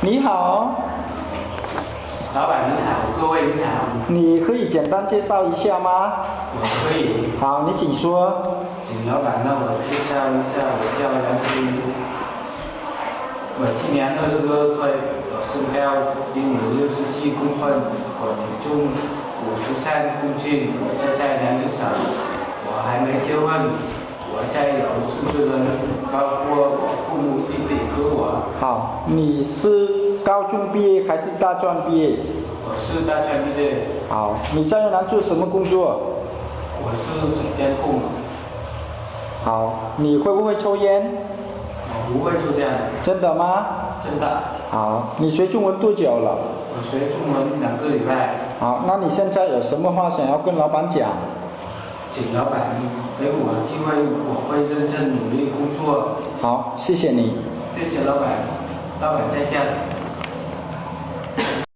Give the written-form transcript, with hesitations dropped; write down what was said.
你好，老板你好，各位你好。你可以简单介绍一下吗？我可以。好，你请说。请老板让我介绍一下，我叫梁思斌，我今年22岁，我身高1米67公分，我体重53公斤，我在年龄上，我还没结婚，我家有4个人，包括我父母、弟弟和我。好，你是高中毕业还是大专毕业？我是大专毕业。好，你在越南做什么工作？我是水电工。好，你会不会抽烟？我不会抽烟。真的吗？真的。好，你学中文多久了？我学中文2个礼拜。好，那你现在有什么话想要跟老板讲？请老板给我机会，我会认真努力工作。好，谢谢你。谢谢老板，老板再见。